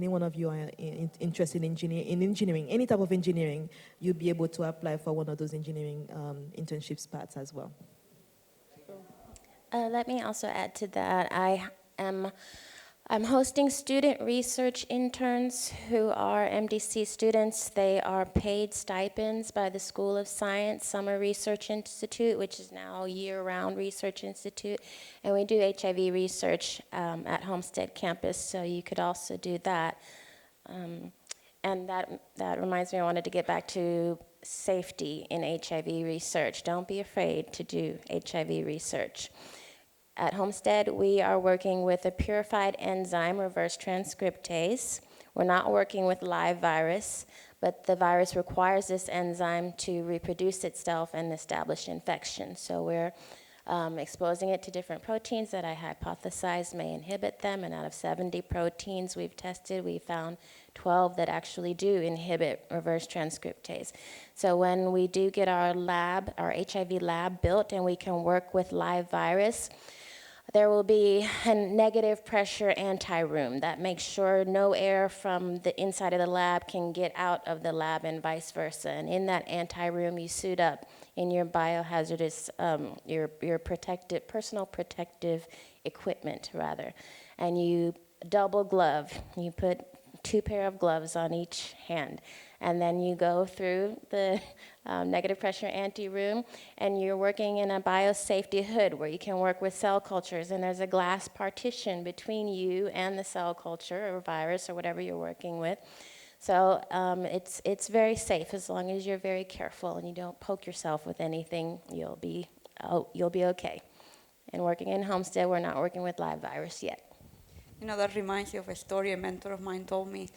any one of you are interested in engineering, any type of engineering, you'll be able to apply for one of those engineering internship spots as well. Let me also add to that. I'm hosting student research interns who are MDC students. They are paid stipends by the School of Science Summer Research Institute, which is now a year-round research institute. And we do HIV research at Homestead campus, so you could also do that. And that reminds me, I wanted to get back to safety in HIV research. Don't be afraid to do HIV research. At Homestead, we are working with a purified enzyme, reverse transcriptase. We're not working with live virus, but the virus requires this enzyme to reproduce itself and establish infection. So we're exposing it to different proteins that I hypothesize may inhibit them, and out of 70 proteins we've tested, we found 12 that actually do inhibit reverse transcriptase. So when we do get our lab, our HIV lab built, and we can work with live virus, there will be a negative pressure anti-room that makes sure no air from the inside of the lab can get out of the lab and vice versa. And in that anti-room, you suit up in your biohazardous, your protective, personal protective equipment, rather. And you double glove. You put 2 pair of gloves on each hand. And then you go through the negative pressure anti-room, and you're working in a biosafety hood where you can work with cell cultures, and there's a glass partition between you and the cell culture or virus or whatever you're working with. So it's very safe as long as you're very careful and you don't poke yourself with anything. You'll be okay. And working in Homestead, we're not working with live virus yet. You know, that reminds me of a story a mentor of mine told me.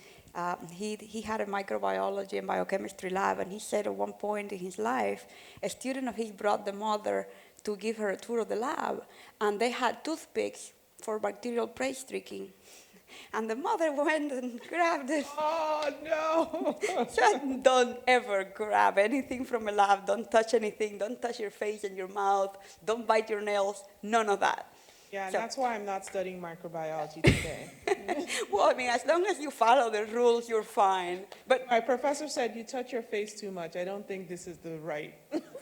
He had a microbiology and biochemistry lab, and he said at one point in his life, a student of his brought the mother to give her a tour of the lab, and they had toothpicks for bacterial prey streaking. And the mother went and grabbed it. Oh, no. So don't ever grab anything from a lab. Don't touch anything. Don't touch your face and your mouth. Don't bite your nails. None of that. Yeah, and that's why I'm not studying microbiology today. Well, I mean, as long as you follow the rules, you're fine. But my professor said you touch your face too much. I don't think this is the right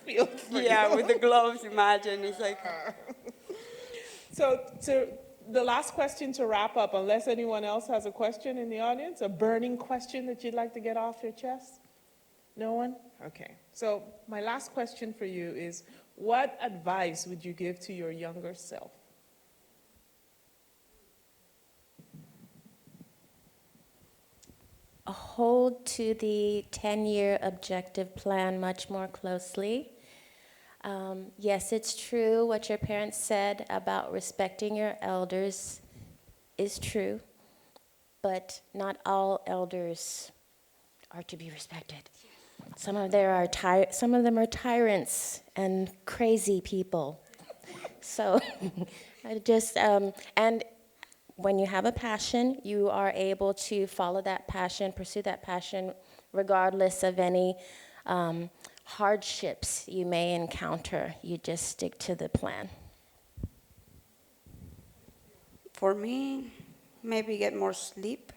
field for you. Yeah, with the gloves, imagine. It's like... So the last question to wrap up, unless anyone else has a question in the audience, a burning question that you'd like to get off your chest? No one? Okay. So my last question for you is, what advice would you give to your younger self? Hold to the 10-year objective plan much more closely. Yes, it's true what your parents said about respecting your elders is true, but not all elders are to be respected. Some of them are tyrants and crazy people. So and when you have a passion, you are able to follow that passion, pursue that passion, regardless of any hardships you may encounter. You just stick to the plan. For me, maybe get more sleep.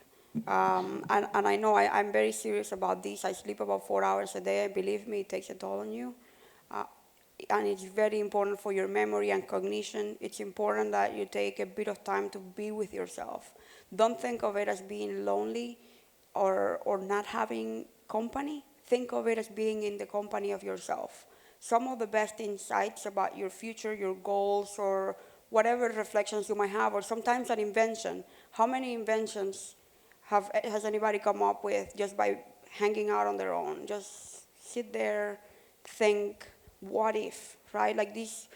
And I know I'm very serious about this. I sleep about 4 hours a day. Believe me, it takes a toll on you. And it's very important for your memory and cognition. It's important that you take a bit of time to be with yourself. Don't think of it as being lonely or not having company. Think of it as being in the company of yourself. Some of the best insights about your future, your goals, or whatever reflections you might have, or sometimes an invention. How many inventions has anybody come up with just by hanging out on their own? Just sit there, think, what if, right? Like this,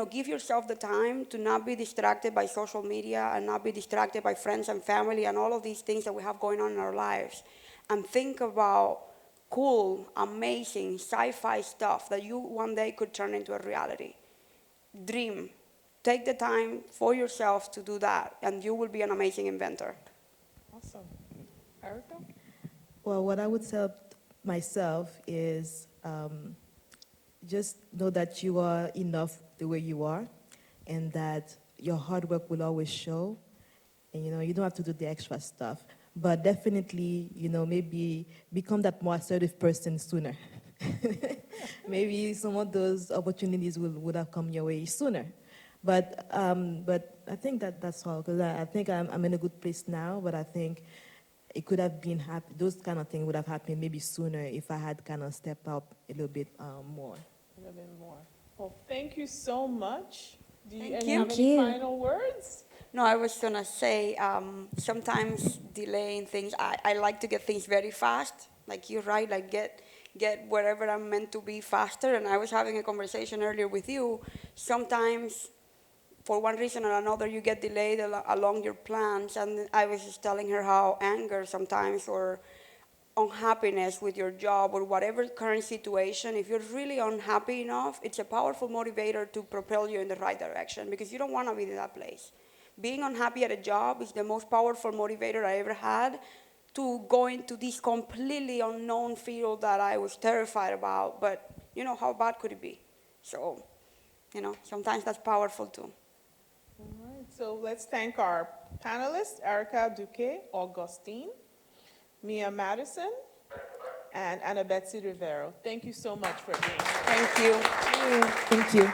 give yourself the time to not be distracted by social media and not be distracted by friends and family and all of these things that we have going on in our lives. And think about cool, amazing, sci-fi stuff that you one day could turn into a reality. Dream. Take the time for yourself to do that, and you will be an amazing inventor. Awesome. Erika? Well, what I would tell myself is just know that you are enough the way you are, and that your hard work will always show, and you don't have to do the extra stuff. But definitely, maybe become that more assertive person sooner. Maybe some of those opportunities would have come your way sooner. But I think that's all, because I think I'm in a good place now, but I think it could have been those kind of things would have happened maybe sooner if I had kind of stepped up a little bit more. A little bit more. Well, thank you so much. Do you, Thank and you. have Thank any you. final words? No, I was gonna say, sometimes delaying things, I like to get things very fast, like you're right, like get wherever I'm meant to be faster. And I was having a conversation earlier with you, sometimes for one reason or another, you get delayed along your plans. And I was just telling her how anger sometimes, or unhappiness with your job or whatever current situation, if you're really unhappy enough, it's a powerful motivator to propel you in the right direction, because you don't want to be in that place. Being unhappy at a job is the most powerful motivator I ever had to go into this completely unknown field that I was terrified about. But, how bad could it be? So, sometimes that's powerful too. All right, so let's thank our panelists, Erika Dugé-Augustin, Nia Madison, and Anabetsy Rivero. Thank you so much for being here. Thank you. Thank you.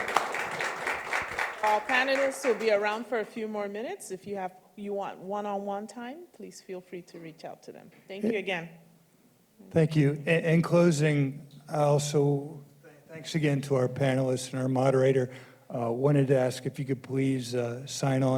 Our panelists will be around for a few more minutes. If you want one-on-one time, please feel free to reach out to them. Thank you again. Thank you. In closing, I also thanks again to our panelists and our moderator. Wanted to ask if you could please sign on